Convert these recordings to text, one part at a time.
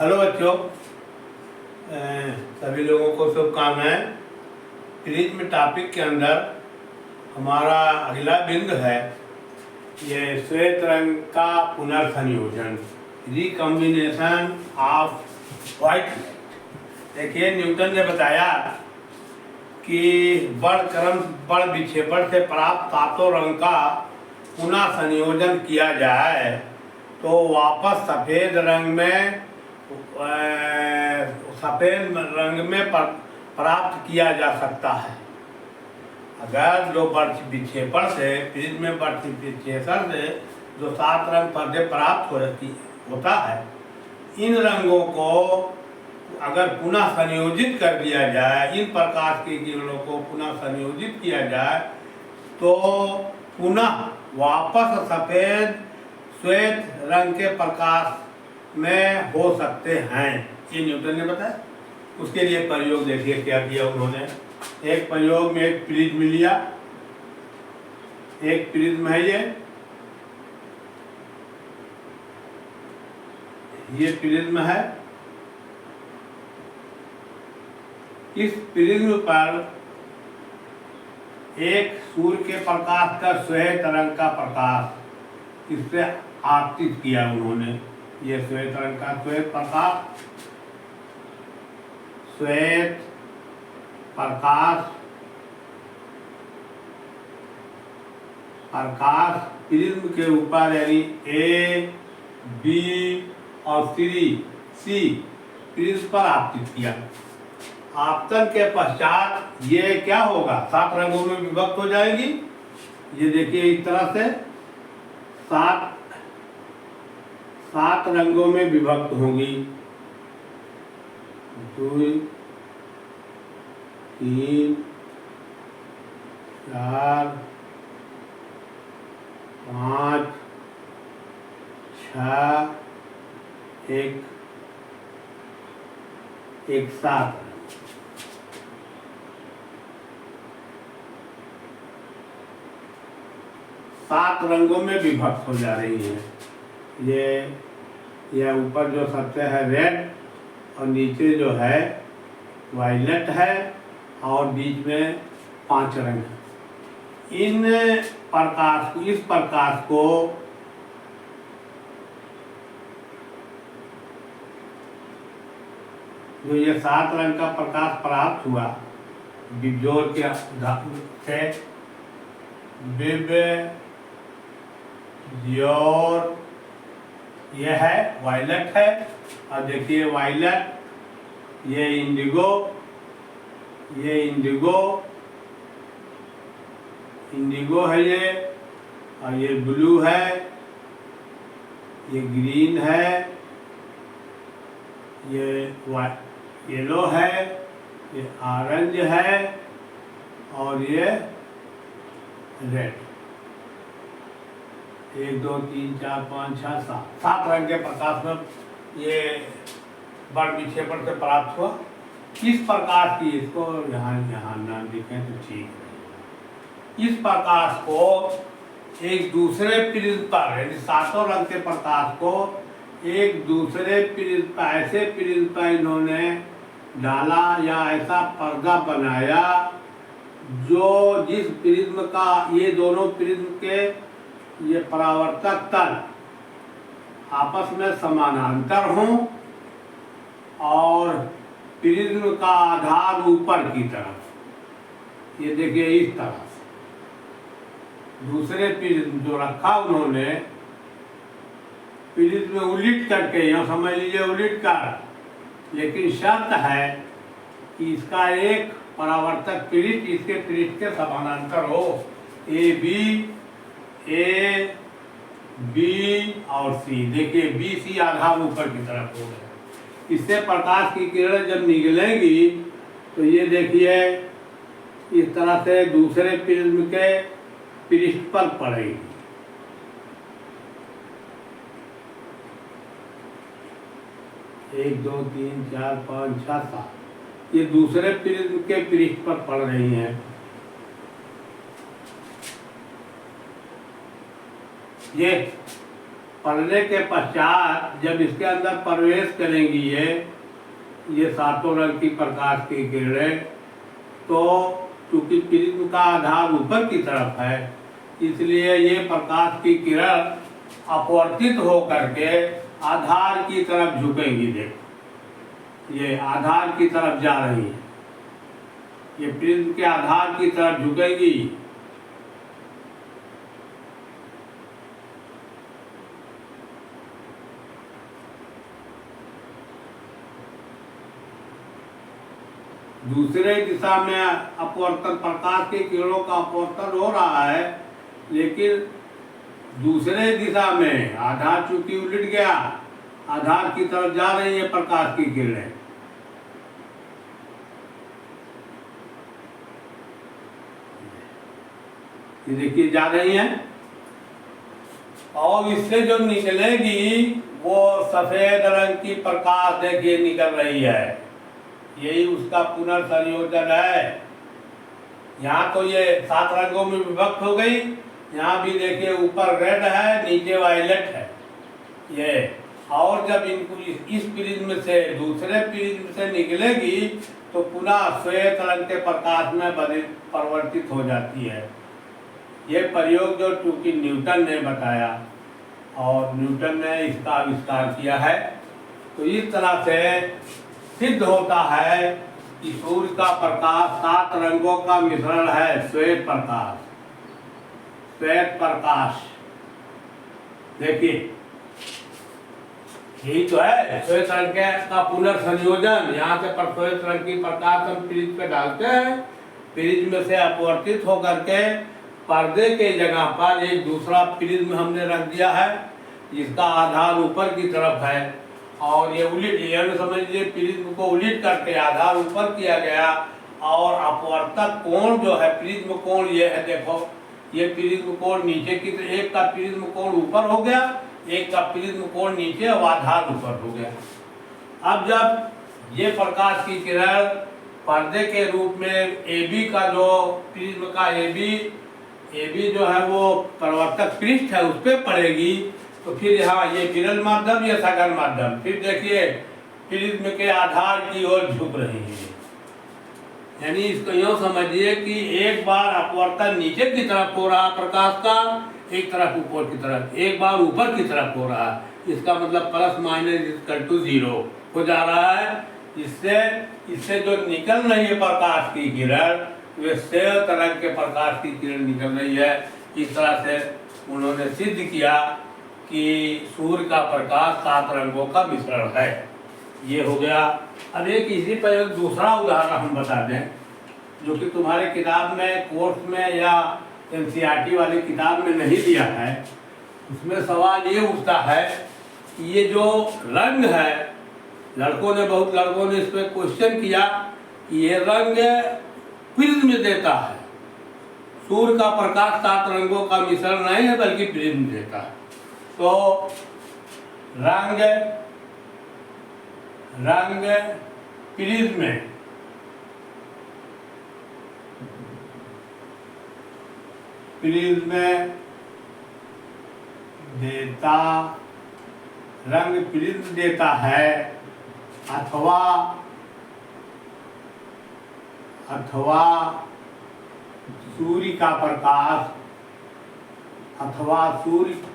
Hello बच्चों, सभी लोगों को शुभकामनाएं। प्रिज्म टॉपिक के अंदर हमारा अगला बिंदु है ये श्वेत रंग का पुनर्संयोजन, रिकॉम्बिनेशन ऑफ व्हाइट लाइट। देखिए, न्यूटन ने बताया कि बड़ विक्षेपण से प्राप्त सातों रंग का पुनः संयोजन किया जाए तो वापस सफ़ेद रंग में प्राप्त किया जा सकता है। अगर जो बड़ विक्षेपण से प्रिज्म में बड़ विक्षेपण से जो 7 रंग पर्दे प्राप्त होता है, इन रंगों को अगर पुनः संयोजित कर दिया जाए, इन प्रकाश की किरणों को पुनः संयोजित किया जाए तो पुनः वापस सफ़ेद श्वेत रंग के प्रकाश में हो सकते हैं। ये न्यूटन ने बताया। उसके लिए प्रयोग देखिए क्या किया उन्होंने। एक प्रयोग में एक प्रिज्म लिया, एक प्रिज्म है ये प्रिज्म है। इस प्रिज्म पर एक सूर्य के प्रकाश का श्वेत रंग का प्रकाश इससे आपतित किया उन्होंने। ये श्वेत रंग का श्वेत प्रकाश प्रिज्म के ऊपर यानी ए, बी और सी प्रिज्म पर आपतित किया। आपतन के पश्चात ये क्या होगा, 7 रंगों में विभक्त हो जाएगी। ये देखिए, इस तरह से 7 रंगों में विभक्त होंगी। 2, 3, 4, 5, 6, 7 7 रंगों में विभक्त हो जा रही है। ये ऊपर जो सबसे है रेड और नीचे जो है वायलेट है और बीच में 5 रंग है। इस प्रकाश को जो ये 7 रंग का प्रकाश प्राप्त हुआ बिजोर के से और ये है वायलेट है। और देखिए वायलेट, ये इंडिगो है ये, और ये ब्लू है, ये ग्रीन है, ये येलो है, ये ऑरेंज है और ये रेड। 1, 2, 3, 4, 5, 6, 7 रंग के प्रकाश में ये बड़ विक्षेपण से प्राप्त हुआ। किस प्रकाश की, इसको यहाँ नाम लिखें तो ठीक है। इस प्रकाश को एक दूसरे प्रिज्म पर यानी 7 रंग के प्रकाश को एक दूसरे प्रिज्म पर, ऐसे प्रिज्म पर इन्होंने डाला या ऐसा पर्दा बनाया जो जिस प्रिज्म का ये दोनों प्रिज्म के ये परावर्तक तल आपस में समानांतर हों और प्रिज्म का आधार ऊपर की तरफ, ये देखिए इस तरह से दूसरे प्रिज्म जो रखा उन्होंने प्रिज्म में उलट करके, यहाँ समझ लीजिए उलट कर, लेकिन शर्त है कि इसका एक परावर्तक पृष्ठ इसके पृष्ठ के समानांतर हो। ए बी और सी, देखिए बी सी आधार ऊपर की तरफ हो गया। इससे प्रकाश की किरण जब निकलेंगी तो ये देखिए इस तरह से दूसरे प्रिज्म के पृष्ठ पर पड़ेगी। एक, 2, 3, 4, 5, 6, 7 ये दूसरे प्रिज्म के पृष्ठ पर पड़ रही हैं। ये पड़ने के पश्चात जब इसके अंदर प्रवेश करेंगी ये सातों रंग की प्रकाश की किरणें, तो चूंकि प्रिज्म का आधार ऊपर की तरफ है, इसलिए ये प्रकाश की किरण अपवर्तित होकर के आधार की तरफ झुकेंगी। देखो ये आधार की तरफ जा रही है, ये प्रिज्म के आधार की तरफ झुकेगी। दूसरे दिशा में अपवर्तन, प्रकाश की किरणों का अपवर्तन हो रहा है, लेकिन दूसरे दिशा में आधार चूंकि उलट गया, आधार की तरफ जा रही है प्रकाश की किरणें। ये देखिए जा रही हैं, और इससे जो निकलेगी वो सफेद रंग की प्रकाश देखिए निकल रही है। यही उसका पुनर्संयोजन है। यहाँ तो ये 7 रंगों में विभक्त हो गई, यहाँ भी देखिए ऊपर रेड है, नीचे वायलेट है ये। और जब इनको इस प्रिज्म से दूसरे प्रिज्म से निकलेगी तो पुनः श्वेत रंग के प्रकाश में परिवर्तित हो जाती है। ये प्रयोग जो चूंकि न्यूटन ने बताया और न्यूटन ने इसका आविष्कार किया है, तो इस तरह से सिद्ध होता है कि सूर्य का प्रकाश 7 रंगों का मिश्रण है। श्वेत प्रकाश, श्वेत प्रकाश देखिए यही तो है श्वेत रंग का पुनर्संयोजन। यहाँ से श्वेत रंग की प्रकाश हम प्रिज्म पे डालते हैं, प्रिज्म से अपवर्तित होकर के पर्दे के जगह पर एक दूसरा प्रिज्म हमने रख दिया है जिसका आधार ऊपर की तरफ है, और ये उलट, ये समझिए प्रिज्म को उलट करके आधार ऊपर किया गया, और अपवर्तक कोण जो है प्रिज्म कोण ये है। देखो ये प्रिज्म कोण नीचे की, एक का प्रिज्म कोण ऊपर हो गया, एक का प्रिज्म कोण नीचे और आधार ऊपर हो गया। अब जब ये प्रकाश की किरण पर्दे के रूप में AB का जो प्रिज्म का AB जो है वो प्रवर्तक पृष्ठ है उस पर पड़ेगी, तो फिर यहाँ ये विरल माध्यम, ये सघन माध्यम, फिर देखिए प्रिज्म के आधार की ओर झुक रही है। यानी इसको यूँ समझिए कि एक बार अपवर्तन नीचे की तरफ हो रहा प्रकाश का, एक तरफ ऊपर की तरफ, एक बार ऊपर की तरफ हो रहा है। इसका मतलब ±0 हो जा रहा है। इससे जो निकल रही है प्रकाश की किरण, वे श्वेत रंग के प्रकाश की किरण निकल रही है। इस तरह से उन्होंने सिद्ध किया कि सूर्य का प्रकाश 7 रंगों का मिश्रण है। ये हो गया। अब एक इसी पर एक दूसरा उदाहरण हम बता दें जो कि तुम्हारे किताब में, कोर्स में या NCERT वाली किताब में नहीं दिया है। उसमें सवाल ये उठता है कि ये जो रंग है, बहुत लड़कों ने इस पर क्वेश्चन किया कि ये रंग प्रिज्म देता है। सूर्य का प्रकाश 7 रंगों का मिश्रण नहीं है बल्कि प्रिज्म देता है। तो रंग प्रिज्म देता, रंग प्रिज्म देता है, अथवा सूर्य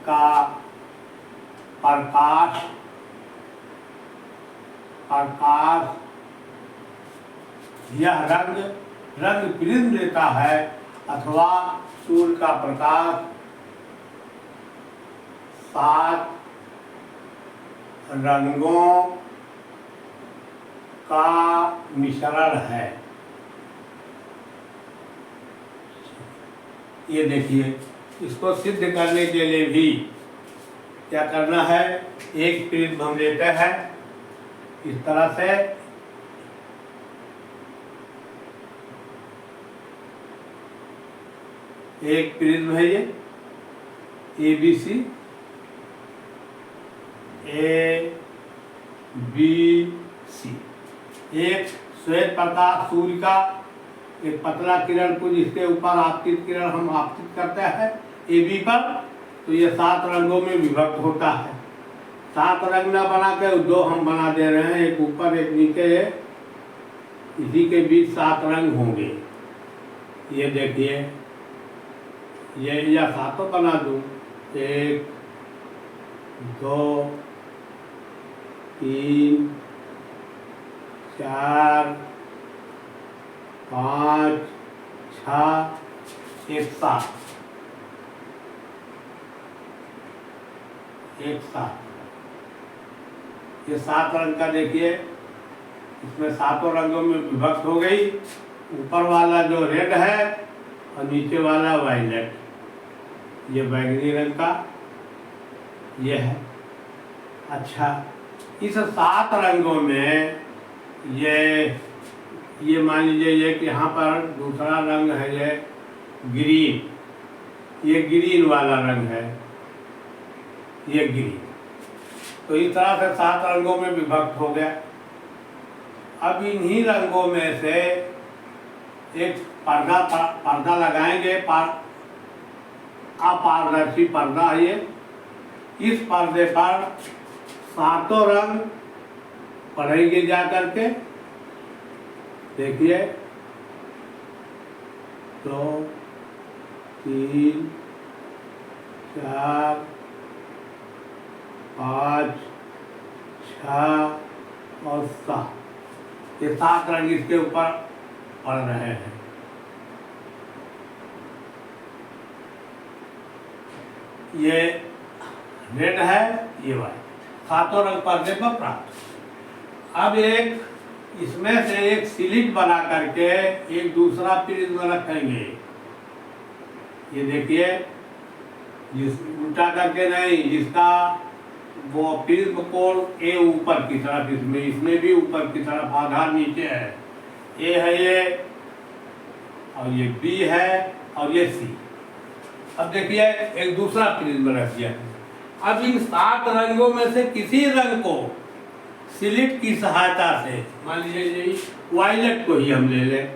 का प्रकाश, यह रंग प्रिज्म देता है, अथवा सूर्य का प्रकाश 7 रंगों का मिश्रण है। ये देखिए, इसको सिद्ध करने के लिए भी क्या करना है, एक प्रिज्म हम लेते हैं इस तरह से, एक प्रिज्म है ये ABC, एक श्वेत प्रकाश सूर्य का, एक पतला किरण को जिसके ऊपर आपतित किरण हम आपतित करते हैं AB पर, तो ये 7 रंगों में विभक्त होता है। 7 रंग ना बना के 2 हम बना दे रहे हैं, एक ऊपर एक नीचे है, इसी के बीच 7 रंग होंगे। ये देखिए, ये या 7 बना दूं, 1 2 3 4 5 6 एक 7 ये 7 रंग का देखिए, इसमें 7 रंगों में विभक्त हो गई। ऊपर वाला जो रेड है और नीचे वाला वायलेट, ये बैंगनी रंग का ये है। अच्छा, इस 7 रंगों में ये मान लीजिए ये कि यहाँ पर दूसरा रंग है ये ग्रीन, ये ग्रीन वाला रंग है, ये ग्रीन। तो इस तरह से 7 रंगों में विभक्त हो गया। अब इन्हीं रंगों में से एक पर्दा लगाएंगे, अपारदर्शी पर्दा है ये। इस पर्दे पर 7 रंग पढ़ेंगे जा करके। देखिए, 2 3 4 5 6 और 7, ये 7 रंग इसके ऊपर पड़ रहे हैं। ये रेड है, ये वाइट, 7 रंग पर्दे पर प्राप्त। अब एक इसमें से एक स्लिट बना करके एक दूसरा प्रिज्म रखेंगे। ये देखिए, उल्टा करके नहीं, जिसका वो प्रिज्म कोण ए ऊपर की तरफ, इसमें भी ऊपर की तरफ, आधार नीचे है, ए है ये, और ये बी है, और ये सी। अब देखिए, एक दूसरा प्रिज्म रख दिया। अब इन 7 रंगों में से किसी रंग को स्लिट की सहायता से, मान लीजिए वायलेट को ही हम ले लें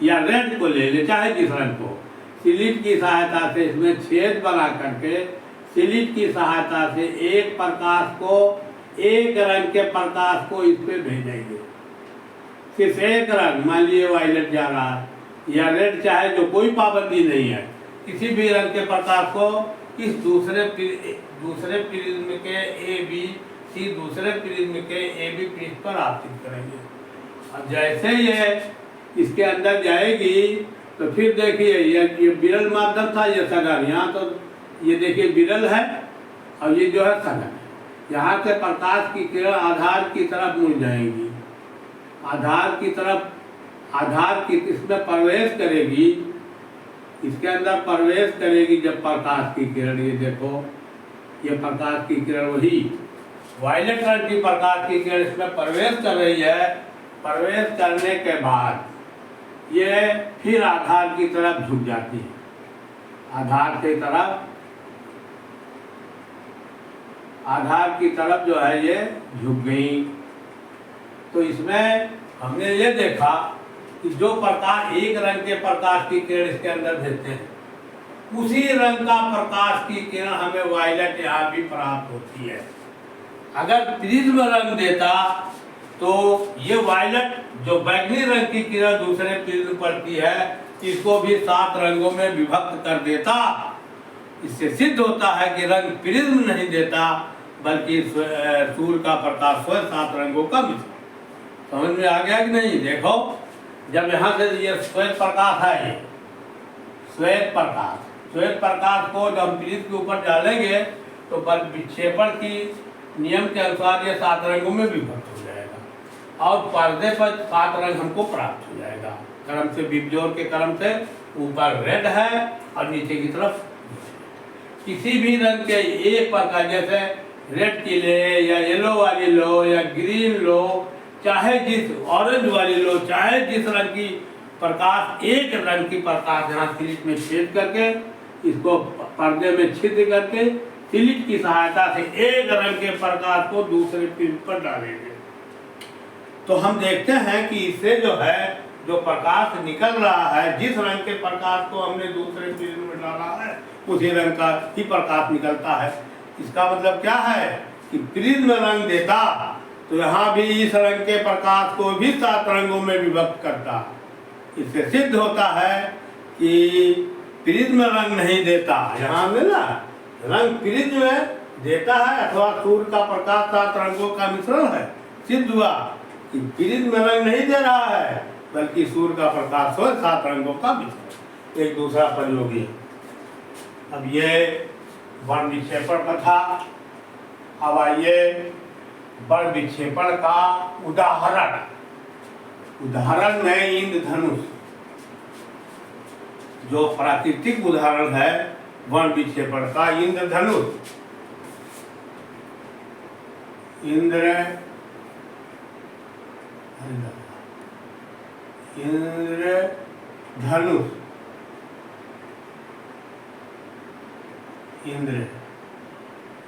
या रेड को ले लें, चाहे जिस रंग को, स्लिट की सहायता से इसमें छेद बना करके स्लिट की सहायता से एक प्रकाश को, एक रंग के प्रकाश को इस पे भेजेंगे। सिर्फ एक रंग, मान लीजिए वायलेट जा रहा है या रेड, चाहे जो, कोई पाबंदी नहीं है, किसी भी रंग के प्रकाश को इस दूसरे प्रिज्म के ए बी सी, दूसरे प्रिज्म के ए बी पृष्ठ पर आपतित करेंगे। और जैसे ये इसके अंदर जाएगी तो फिर देखिए, ये विरल माध्यम था, ये सघन, यहाँ तो ये देखिए विरल है और ये जो है सघन। यहाँ से प्रकाश की किरण आधार की तरफ मुड़ जाएगी, आधार की इसमें प्रवेश करेगी, इसके अंदर प्रवेश करेगी जब प्रकाश की किरण। ये देखो, ये प्रकाश की किरण वही वायलेट रंग की प्रकाश की किरण इसमें प्रवेश कर रही है। प्रवेश करने के बाद ये फिर आधार की तरफ झुक जाती है, आधार की तरफ जो है ये झुक गई। तो इसमें हमने ये देखा कि जो प्रकाश, एक रंग के प्रकाश की किरण इसके अंदर भेजते हैं, उसी रंग का प्रकाश की किरण हमें वायलेट यहाँ भी प्राप्त होती है। अगर प्रिज्म रंग देता तो ये वायलेट जो बैंगनी रंग की किरण दूसरे प्रिज्म पड़ती है, इसको भी 7 रंगों में विभक्त कर देता। इससे सिद्ध होता है कि रंग प्रिज्म नहीं देता, बल्कि सूर्य का प्रकाश स्वयं 7 रंगों का मिश्रण। समझ में आ गया कि नहीं? देखो, जब यहाँ से ये श्वेत प्रकाश है, ये श्वेत प्रकाश को जब हम प्रिज्म के ऊपर डालेंगे तो बल विक्षेपण की नियम के अनुसार ये 7 रंगों में विभक्त हो जाएगा और पर्दे पर 7 रंग हमको प्राप्त हो जाएगा। क्रम से बिजोर के क्रम से ऊपर रेड है और नीचे की तरफ किसी भी रंग के एक प्रकार, जैसे रेड की ले या येलो वाली लो या ग्रीन लो, चाहे जिस ऑरेंज वाली लो, चाहे जिस रंग की प्रकाश, एक रंग की प्रकाश यहाँ स्लिट में छेद करके इसको पर्दे में छिद्र करके स्लिट की सहायता से एक रंग के प्रकाश को दूसरे प्रिज्म पर डालेंगे। तो हम देखते हैं कि इससे जो है जो प्रकाश निकल रहा है, जिस रंग के प्रकाश को हमने दूसरे प्रिज्म में डाला है उसी रंग का ही प्रकाश निकलता है। इसका मतलब क्या है कि प्रिज्म रंग देता तो यहाँ भी इस रंग के प्रकाश को भी 7 रंगों में विभक्त करता। इससे सिद्ध होता है कि प्रिज्म रंग नहीं देता। यहाँ में ना रंग प्रिज्म देता है अथवा सूर्य का प्रकाश 7 रंगों का मिश्रण है। सिद्ध हुआ कि प्रिज्म रंग नहीं दे रहा है बल्कि सूर्य का प्रकाश हो 7 रंगों का मिश्रण। एक दूसरा प्रयोग है। अब ये वर्ण विक्षेपण का था। अब आइए वर्ण विक्षेपण का उदाहरण में इंद्रधनुष, जो प्राकृतिक उदाहरण है वर्ण विक्षेपण का, इंद्रधनुष। इंद्रधनुष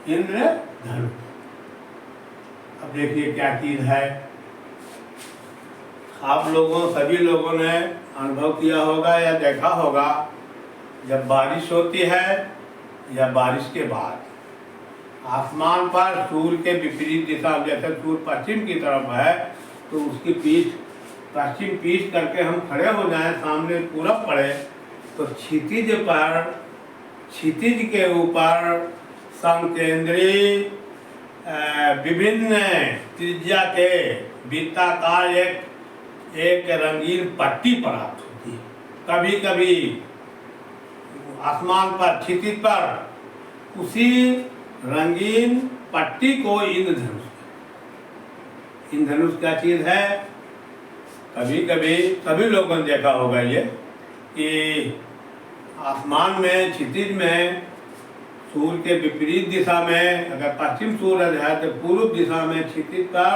इंद्रधनुष। अब देखिए क्या चीज है। आप लोगों सभी लोगों ने अनुभव किया होगा या देखा होगा, जब बारिश होती है या बारिश के बाद आसमान पर सूर्य के विपरीत दिशा, जैसे सूर्य पश्चिम की तरफ है तो उसकी पीठ पश्चिम पीठ करके हम खड़े हो जाएं, सामने पूरब पड़े तो क्षितिज के ऊपर समकेंद्री विभिन्न त्रिज्या के वृत्ताकार एक रंगीन पट्टी प्राप्त होती है। कभी कभी आसमान पर क्षितिज पर उसी रंगीन पट्टी को इंद्रधनुष क्या चीज है। कभी कभी सभी लोगों ने देखा होगा ये कि आसमान में क्षितिज में सूर्य के विपरीत दिशा में अगर पश्चिम सूरज है तो पूर्व दिशा में क्षितिज पर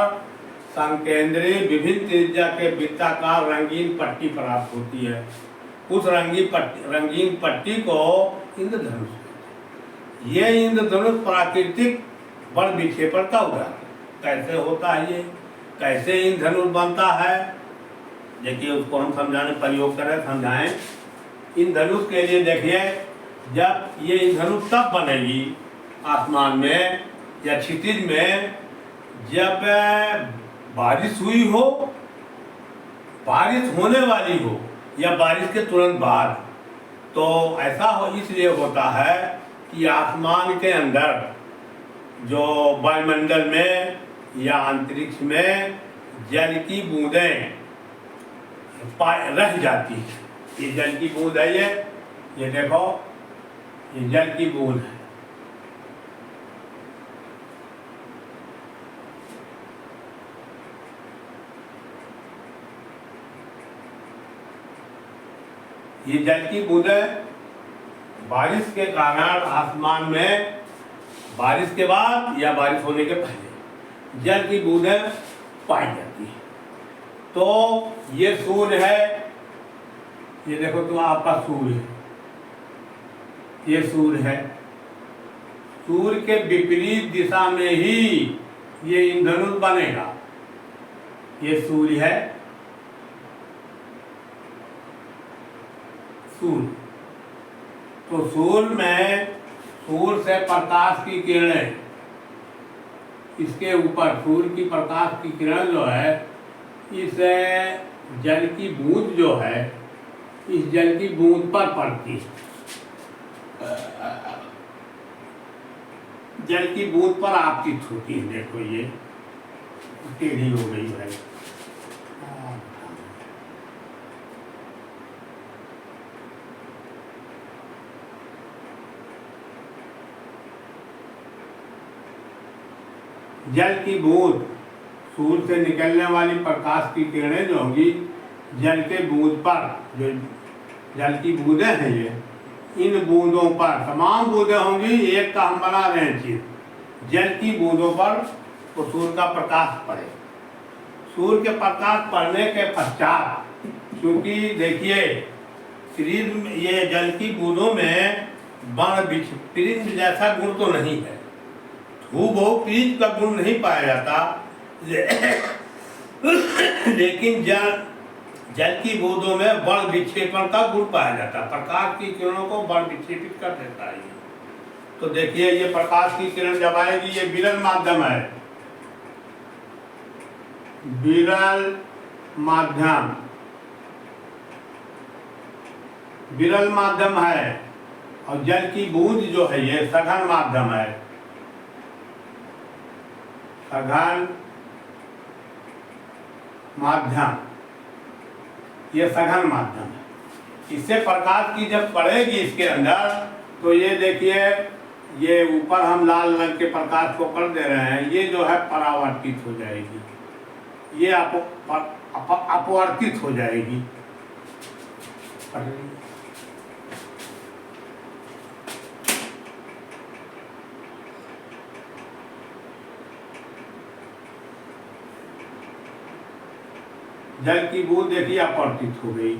संकेंद्री विभिन्न त्रिज्या के वृत्ताकार रंगीन पट्टी प्राप्त होती है। उस रंगीन पट्टी को इंद्रधनुष। ये इंद्रधनुष प्राकृतिक वर्ण विक्षेपण का उदाहरण। कैसे होता है ये, कैसे इंद्रधनुष बनता है, देखिए उसको हम समझाने प्रयोग करें, समझाएं। इंद्रधनुष के लिए देखिए, जब ये इंद्रधनुष तब बनेगी आसमान में या क्षितिज में जब बारिश हुई हो, बारिश होने वाली हो या बारिश के तुरंत बाद। तो ऐसा हो इसलिए होता है कि आसमान के अंदर जो वायुमंडल में या अंतरिक्ष में जल की बूंदें रह जाती है। ये जल की बूंद है, ये देखो, ये जल की बूंद है। ये जल की बूंदें बारिश के कारण आसमान में बारिश के बाद या बारिश होने के पहले जल की बूंदें पाई जाती है। तो ये सूर्य है, ये देखो तो आपका सूर्य है, ये सूर्य है। सूर्य के विपरीत दिशा में ही ये इंद्रधनुष बनेगा। ये सूर्य है, सूर्य। तो सूर्य में सूर्य से प्रकाश की किरणें इसके ऊपर, सूर्य की प्रकाश की किरण जो है इस जल की बूंद जो है, इस जल की बूंद पर पड़ती है। जल की बूंद पर आपतित होती है। देखो ये टेढ़ी हो गई है। जल की बूंद, सूर्य से निकलने वाली प्रकाश की किरणें जो होंगी जल के बूंद पर, जो जल की बूंदें हैं ये, इन बूंदों पर तमाम बूंदें होंगी। एक का हम बना रहे हैं चीज, जल की बूंदों पर तो सूर्य का प्रकाश पड़े। सूर्य के प्रकाश पड़ने के पश्चात, क्योंकि देखिए प्रिज्म, ये जल की बूंदों में प्रिज्म जैसा गुण तो नहीं है, हूबहू प्रिज्म का गुण नहीं पाया जाता। लेकिन जल की बूंदों में बड़ विक्षेपण का गुण पाया जाता है, प्रकाश की किरणों को बड़ विक्षेपित कर देता है। तो देखिए ये प्रकाश की किरण जब आएगी, ये विरल माध्यम है, विरल माध्यम, विरल माध्यम है। और जल की बूंद जो है ये सघन माध्यम है, सघन माध्यम, ये सघन माध्यम है। इससे प्रकाश की जब पड़ेगी इसके अंदर, तो ये देखिए ये ऊपर हम लाल रंग के प्रकाश को कर दे रहे हैं, ये जो है परावर्तित हो जाएगी, ये अपवर्तित हो जाएगी। जल की बूंद देखिए अपवर्तित हो गई।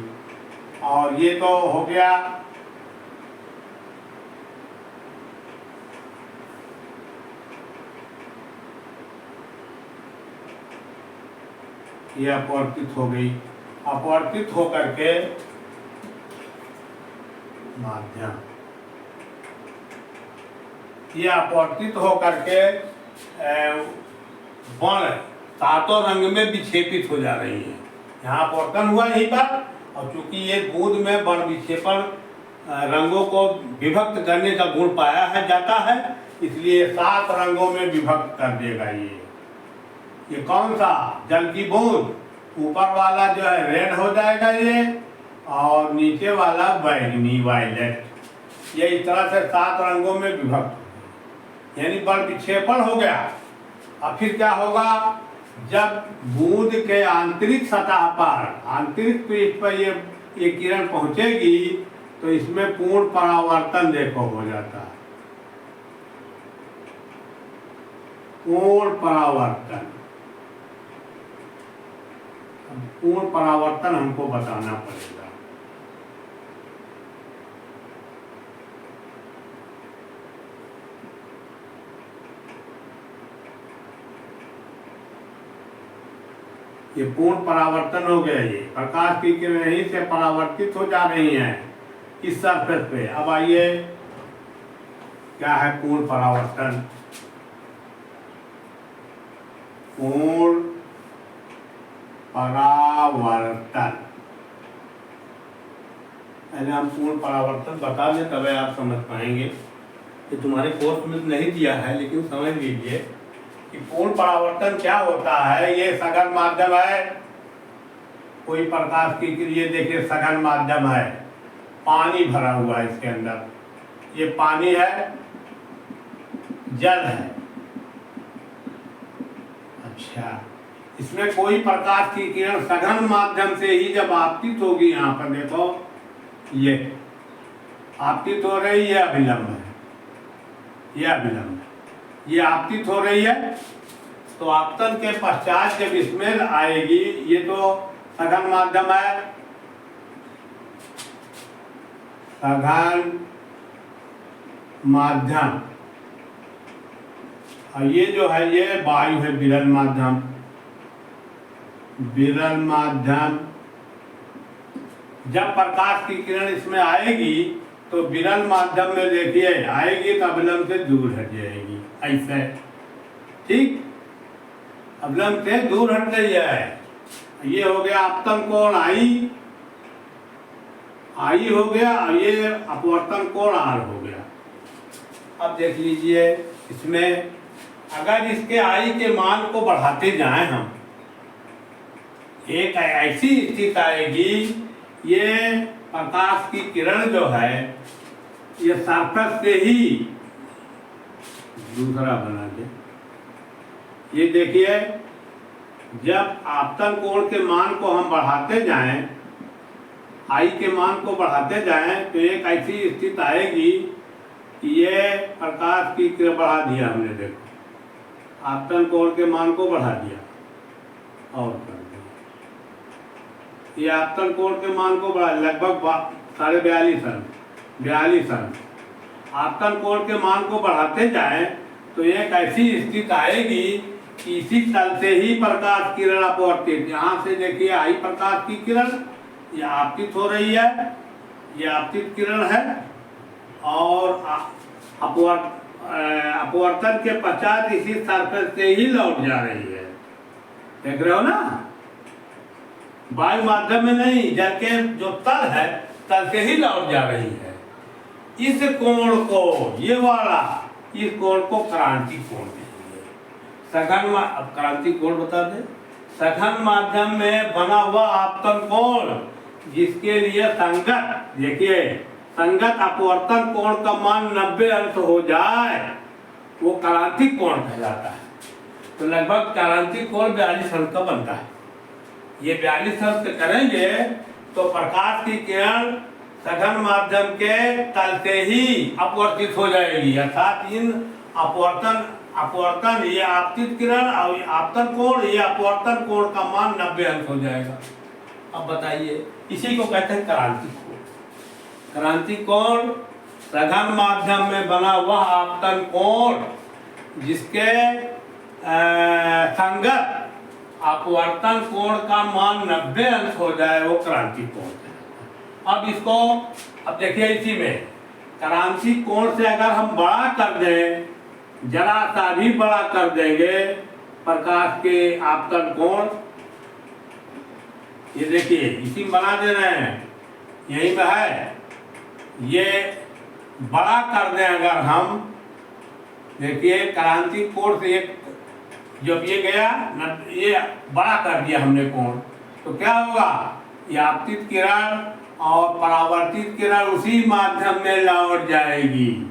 और ये तो हो गया ये अपवर्तित हो गई, अपवर्तित होकर के माध्यम, ये अपवर्तित होकर के वर्ण सातों रंग में विक्षेपित हो जा रही है। यहाँ अपवर्तन हुआ यहीं पर, और चूंकि ये बूंद में वर्ण विक्षेपण रंगों को विभक्त करने का गुण पाया है जाता है, इसलिए 7 रंगों में विभक्त कर देगा। ये कौन सा? जल की बूंद। ऊपर वाला जो है रेड हो जाएगा ये, और नीचे वाला बैंगनी वायलेट। ये इस तरह से 7 रंगों में विभक्त, यानी वर्ण विक्षेपण हो गया। अब फिर क्या होगा? जब बूंद के आंतरिक सतह पर, आंतरिक पृष्ठ पर ये किरण पहुंचेगी, तो इसमें पूर्ण परावर्तन देखो हो जाता है, पूर्ण परावर्तन। पूर्ण परावर्तन हमको बताना पड़ेगा। ये पूर्ण परावर्तन हो गया। ये प्रकाश की किरण यहीं से परावर्तित हो जा रही हैं इस सरफेस पे। अब आइए क्या है पूर्ण परावर्तन? पूर्ण परावर्तन, पहले हम पूर्ण परावर्तन बता दें तब आप समझ पाएंगे। ये तुम्हारे कोर्स में नहीं दिया है, लेकिन समझ लीजिए कि पूर्ण परावर्तन क्या होता है। ये सघन माध्यम है, कोई प्रकाश की, ये देखिए सघन माध्यम है, पानी भरा हुआ है इसके अंदर, ये पानी है, जल है। अच्छा, इसमें कोई प्रकाश की किरण सघन माध्यम से ही जब आपतित होगी, यहाँ पर देखो ये आपतित हो रही है, अभिलंब है, ये अभिलंब है, ये आपतित हो रही है। तो आपतन के पश्चात जब इसमें आएगी, ये तो सघन माध्यम है, सघन माध्यम, और ये जो है ये वायु है, विरल माध्यम, विरल माध्यम। जब प्रकाश की किरण इसमें आएगी, तो विरल माध्यम में देखिए आएगी तो अभिलंब से दूर हट जाएगी, ऐसे, ठीक, अभिलंब से दूर हट रही है। ये हो गया आपतन कोण आई, आई हो गया, और ये अपवर्तन कोण आर हो गया। अब देख लीजिए इसमें अगर इसके आई के मान को बढ़ाते जाएं हम, एक ऐसी स्थिति आएगी, ये प्रकाश की किरण जो है ये सरफेस से ही दूसरा बना दे। ये देखिए जब आपतन कोण के मान को हम बढ़ाते जाएं, आई के मान को बढ़ाते जाएं, तो एक ऐसी स्थिति आएगी कि ये प्रकाश की किरण बढ़ा दिया हमने, देखो आपतन कोण के मान को बढ़ा दिया और कर दिया, ये आपतन कोण के मान को बढ़ा लगभग 42.5 अंक, 42 अंक। आपतन कोण के मान को बढ़ाते जाएं तो एक ऐसी स्थिति आएगी इसी तल से ही प्रकाश किरण अपवर्तित, यहाँ से देखिए आई प्रकाश की किरण ये आपतित हो रही है, ये आपतित किरण है और अपवर्तन के पश्चात इसी सरफेस से ही लौट जा रही है। देख रहे हो ना, वायु माध्यम में नहीं, जल के जो तल है तल से ही लौट जा रही है। इस कोण को, ये वाला, इस कोण को क्रांति कोण कहेंगे। सघन, अब क्रांति कोण बता दे। सघन माध्यम में बना हुआ आपतन कोण जिसके लिए संगत, देखिए संगत अपवर्तन कोण का मान 90 अंश हो जाए वो क्रांतिक कोण कहलाता है। तो लगभग क्रांतिक कोण 42 अंश का बनता है। ये 42 अंश करेंगे तो प्रकाश की किरण सघन माध्यम के तल से ही अपवर्तित हो जाएगी, अर्थात इन अपवर्तन ये आपतित किरण और आपतन कोण, ये अपवर्तन कोण का मान 90 अंश हो जाएगा। अब बताइए, इसी को कहते हैं क्रांतिक कोण। क्रांतिक कोण सघन माध्यम में बना हुआ आपतन कोण जिसके संगत अपवर्तन कोण का मान 90 अंश हो जाए वो क्रांतिक कोण है। अब इसको, अब देखिए इसी में क्रांतिक कोण से अगर हम बड़ा कर दें, जरा सा भी बड़ा कर देंगे प्रकाश के आपतन कोण, ये देखिए इसी में बना दे रहे हैं, यही में है, ये बड़ा कर दें अगर हम, देखिए क्रांतिक कोण से एक जब ये गया ये बड़ा कर दिया हमने कोण, तो क्या होगा, ये आपतित किरण और परावर्तित किरण उसी माध्यम में लौट जाएगी।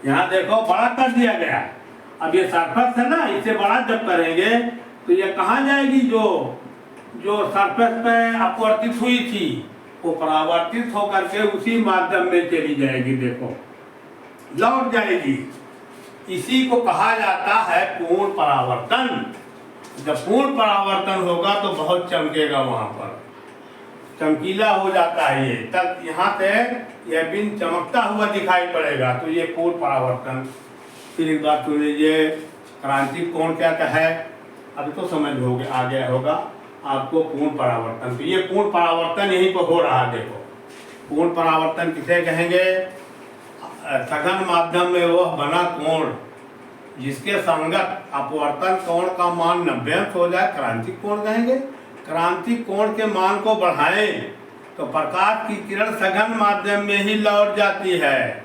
यहाँ देखो बड़ा कर दिया गया। अब ये सरफेस है ना, इसे बड़ा जब करेंगे तो ये कहाँ जाएगी, जो सरफेस पे अपवर्तित हुई थी वो परावर्तित होकर के उसी माध्यम में चली जाएगी, देखो लौट जाएगी। इसी को कहा जाता है पूर्ण परावर्तन। जब पूर्ण परावर्तन होगा तो बहुत चमकेगा, वहां पर चमकीला हो जाता है ये, तब यहाँ से यह बिन चमकता हुआ दिखाई पड़ेगा, तो ये पूर्ण परावर्तन। फिर एक बात सुन लीजिए, क्रांतिक कोण क्या है, अभी तो समझ होगे, आ गया होगा आपको पूर्ण परावर्तन। तो ये पूर्ण परावर्तन यहीं पर हो रहा है, देखो पूर्ण परावर्तन किसे कहेंगे, सघन माध्यम में वह बना कोण जिसके संगत अपवर्तन कोण का मान 90 अंश हो जाए क्रांतिक कोण कहेंगे। क्रांतिक कोण के मान को बढ़ाएं तो प्रकाश की किरण सघन माध्यम में ही लौट जाती है।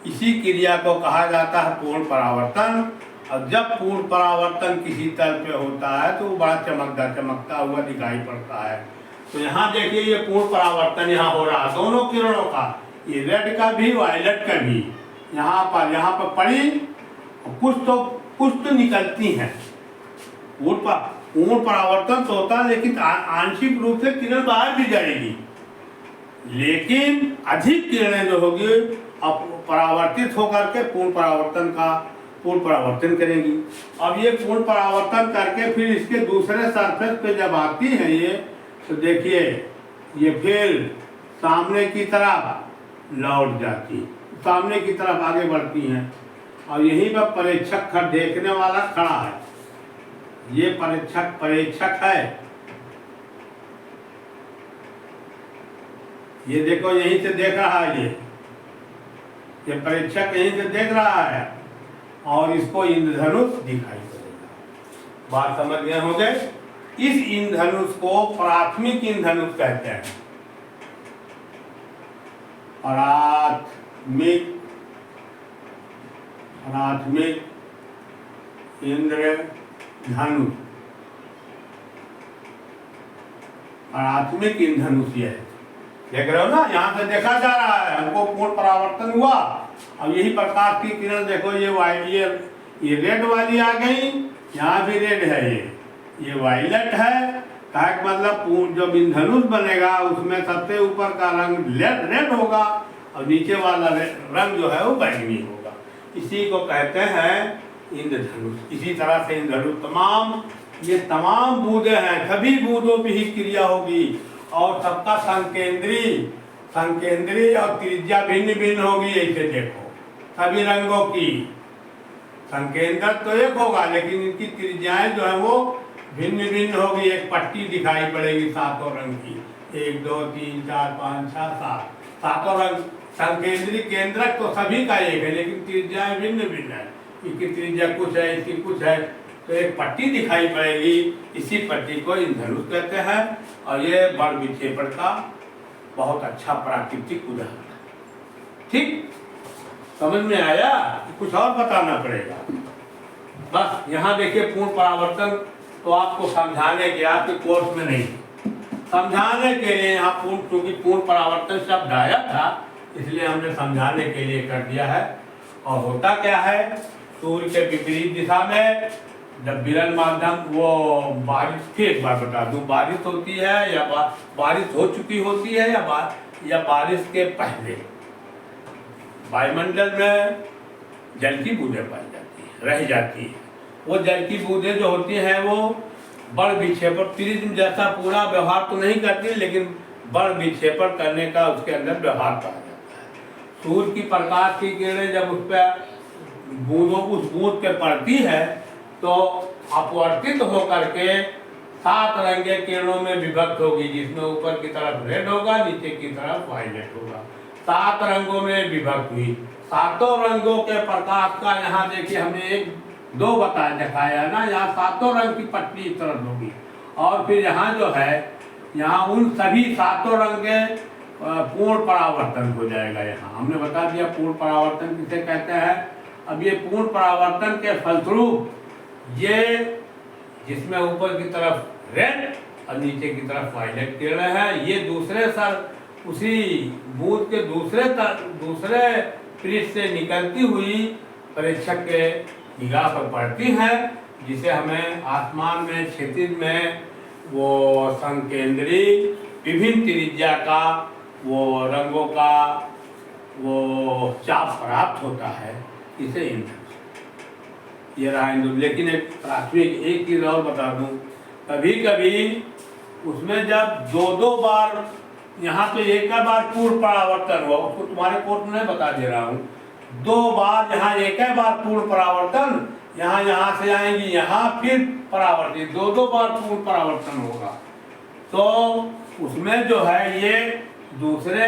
इसी क्रिया को कहा जाता है पूर्ण परावर्तन। और जब पूर्ण परावर्तन किसी तल पे होता है तो वो बड़ा चमकता हुआ दिखाई पड़ता है। तो यहाँ देखिए ये पूर्ण परावर्तन यहाँ हो रहा है दोनों किरणों का, ये रेड का भी वायलेट का भी। यहाँ पर पड़ी कुछ तो निकलती हैं। पूर्ण परावर्तन तो होता है लेकिन आंशिक रूप से किरण बाहर भी जाएगी, लेकिन अधिक किरणें जो होगी अब परावर्तित होकर के पूर्ण परावर्तन करेंगी। अब ये पूर्ण परावर्तन करके फिर इसके दूसरे सरफेस पे जब आती है ये, तो देखिए ये फिर सामने की तरफ लौट जाती, सामने की तरफ आगे बढ़ती हैं। और यहीं पर परीक्षक देखने वाला खड़ा है, ये परीक्षक है, ये देखो यहीं से देख रहा है, ये परीक्षक यहीं से देख रहा है और इसको इंद्रधनुष दिखाई पड़ेगा। बात समझ गए होंगे। इस इंद्रधनुष को प्राथमिक इंद्रधनुष कहते हैं। प्राथमिक इंद्रधनुष, प्राथमिक इंद्रधनुष ये है, देख रहे हो ना, यहाँ से देखा जा रहा है हमको पूर्ण परावर्तन हुआ। अब यही प्रकाश की किरण देखो, ये रेड वाली आ गई, यहाँ भी रेड है, ये वायलेट है। कहा मतलब जब इंद्रधनुष बनेगा उसमें सबसे ऊपर का रंग रेड होगा और नीचे वाला रंग जो है वो बैंगनी होगा। इसी को कहते हैं इंद्रधनुष। इसी तरह से इंद्रधनुष ये तमाम बूंदे हैं, सभी बूंदों में ही क्रिया होगी और सबका संकेंद्री और त्रिज्या भिन्न भिन्न होगी। ऐसे देखो सभी रंगों की संकेंद्रक तो एक होगा, लेकिन इनकी त्रिज्याएं जो है वो भिन्न भिन्न होगी। एक पट्टी दिखाई पड़ेगी सातों रंग की, 1 2 3 4 5 6 7, सातों रंग। संकेंद्री केंद्रक तो सभी का एक है, लेकिन त्रिज्याएं भिन्न भिन्न है। इसकी त्रिज्या कुछ है, इसकी कुछ है, तो एक पट्टी दिखाई पड़ेगी। इसी पट्टी को इंद्रधनुष कहते हैं। और ये बड़ विक्षेपण का बहुत अच्छा प्राकृतिक उदाहरण है। ठीक, समझ में आया? कुछ और बताना पड़ेगा? बस यहाँ देखिए, पूर्ण परावर्तन तो आपको समझाने के, आपके कोर्स में नहीं, समझाने के लिए यहाँ क्योंकि पूर्ण परावर्तन शब्द आया था, इसलिए हमने समझाने के लिए कर दिया है। और होता क्या है, सूर्य के विपरीत दिशा में जब विरल माध्यम वो बारिश, फिर एक बार बता दूं, बारिश होती है या बारिश हो चुकी होती है या बारिश के पहले वायुमंडल में जल की बूंदें पाई जाती है, रह जाती है। वो जल की बूंदें जो होती हैं वो बड़ विक्षेपण, प्रिज्म जैसा पूरा व्यवहार तो नहीं करती, लेकिन बड़ विक्षेपण करने का उसके अंदर व्यवहार पाया जाता है। सूर्य की प्रकाश की किरणें जब उस पर उस बूंद पे पड़ती है तो अपवर्तित होकर के 7 रंगे किरणों में विभक्त होगी, जिसमें ऊपर की तरफ रेड होगा, नीचे की तरफ वायलेट होगा। 7 रंगों में विभक्त हुई। सातों रंगों के प्रकाश का यहाँ देखिए हमने 1 2 दिखाया ना, यहाँ सातों रंग की पट्टी इस तरफ होगी। और फिर यहाँ जो है, यहाँ उन सभी सातों रंग के पूर्ण परावर्तन हो जाएगा। यहाँ हमने बता दिया पूर्ण परावर्तन किसे कहते हैं। अब ये पूर्ण परावर्तन के फलस्वरूप ये जिसमें ऊपर की तरफ रेड और नीचे की तरफ वायलेट किरणें हैं, ये दूसरे उसी बूंद के दूसरे पृष्ठ से निकलती हुई प्रेक्षक के निगाह पर पड़ती हैं, जिसे हमें आसमान में, क्षितिज में वो संकेंद्री विभिन्न त्रिज्या का वो रंगों का वो चाप प्राप्त होता है। इसे इंद्रधनुष, ये रहा इंद्रधनुष। लेकिन एक प्राथमिक एक चीज और बता दूं, कभी कभी उसमें जब 2 बार, यहाँ तो एक बार पूर्ण परावर्तन हुआ, उसको तुम्हारे कोर्स में बता दे रहा हूँ, 2 बार, यहाँ एक बार पूर्ण परावर्तन, यहाँ से आएंगी, यहाँ फिर परावर्तित, 2 बार पूर्ण परावर्तन होगा। तो उसमें जो है ये दूसरे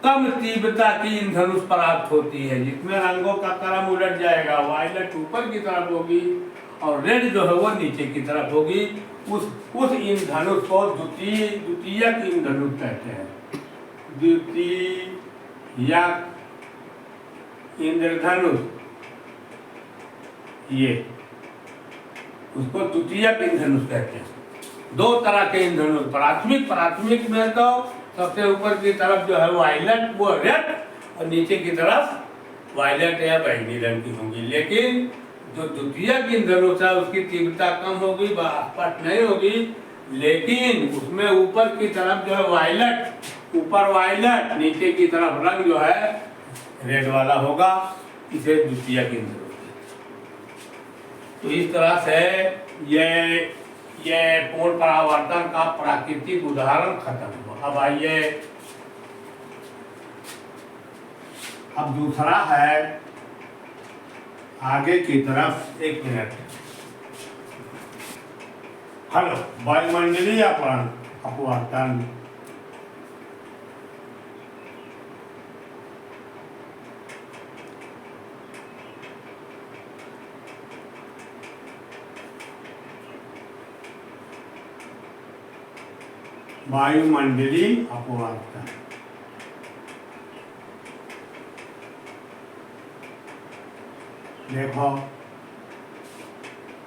कम तीव्रता की इंद्रधनुष प्राप्त होती है, जिसमें रंगों का क्रम उलट जाएगा। वायलेट ऊपर की तरफ होगी और रेड जो है वो नीचे की तरफ होगी। उस इंद्रधनुष को द्वितीयक इंद्रधनुष कहते हैं। द्वितीयक इंद्रधनुष, ये उसको द्वितीयक इंद्रधनुष कहते हैं। 2 तरह के इंद्रधनुष, प्राथमिक में तो सबसे ऊपर की तरफ जो है वायलेट, वो रेड, और नीचे की तरफ वायलेट या बैंगनी रंग की होगी। लेकिन जो द्वितीयक इंद्रधनुष है उसकी तीव्रता कम होगी, स्पष्ट नहीं होगी, लेकिन उसमें ऊपर की तरफ जो है वायलेट, ऊपर वायलेट, नीचे की तरफ रंग जो है रेड वाला होगा। इसे द्वितीयक इंद्रधनुष। तो इस तरह से ये पूर्ण परावर्तन का प्राकृतिक उदाहरण खत्म हुआ। अब आइए, अब दूसरा है आगे की तरफ। 1 मिनट। हेलो, वायुमंडलीय अपवर्तन। वायुमंडलीय अपवर्तन। देखो,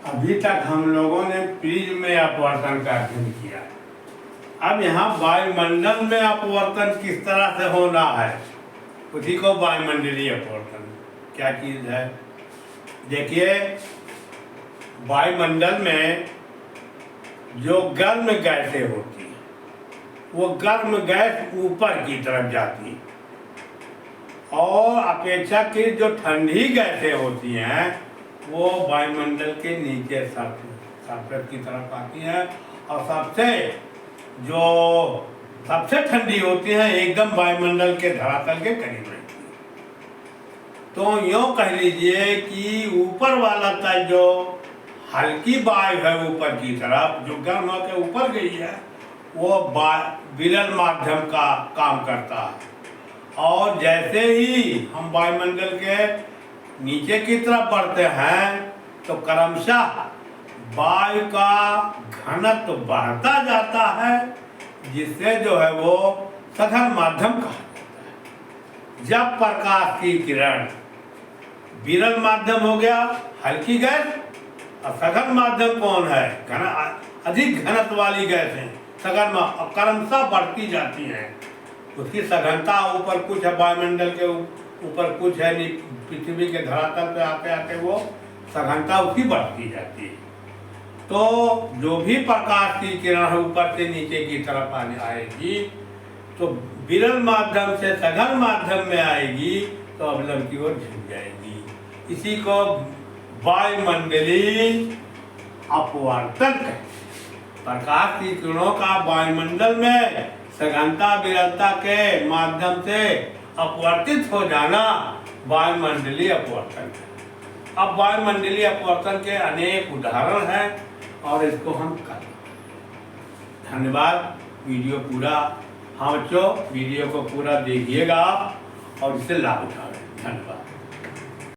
अभी तक हम लोगों ने प्रिज्म में अपवर्तन का अध्ययन किया। अब यहाँ वायुमंडल में अपवर्तन किस तरह से होना है, उसी को वायुमंडलीय अपवर्तन क्या चीज है। देखिए, वायुमंडल में जो गर्म गैसें होती हैं, वो गर्म गैस ऊपर की तरफ जाती है, और अपेक्षाकृत जो ठंडी गैसें होती हैं वो वायुमंडल के नीचे सरफेस की तरफ आती हैं, और सबसे ठंडी होती हैं एकदम वायुमंडल के धरातल के करीब रहती है। तो यूँ कह लीजिए कि ऊपर वाला का जो हल्की वायु है ऊपर की तरफ जो गर्म होकर ऊपर गई है वो विरल माध्यम का काम करता है। और जैसे ही हम वायुमंडल के नीचे की तरफ बढ़ते हैं तो क्रमशः वायु का घनत्व बढ़ता जाता है, जिससे जो है वो सघन माध्यम कहा जाता है। जब प्रकाश की किरण विरल माध्यम हो गया हल्की गैस, और सघन माध्यम कौन है अधिक घनत्व वाली गैस है, सघन क्रमशः बढ़ती जाती है। उसकी सघनता ऊपर कुछ है, वायुमंडल के ऊपर कुछ है, पृथ्वी के धरातल पे आते आते वो सघनता उसकी बढ़ती जाती है। तो जो भी प्रकाश की किरण है ऊपर से नीचे की तरफ आएगी तो विरल माध्यम से सघन माध्यम में आएगी तो अवलंब की ओर झुक जाएगी। इसी को वायुमंडलीय अपवर्तन कहते हैं। प्रकाश की किरणों का वायुमंडल में सघनता विरलता के माध्यम से अपवर्तित हो जाना वायुमंडलीय अपवर्तन है। अब वायुमंडलीय अपवर्तन के अनेक उदाहरण हैं और इसको हम कर। धन्यवाद। वीडियो पूरा हाँ बच्चों वीडियो को पूरा देखिएगा आप और इससे लाभ उठाएं। धन्यवाद।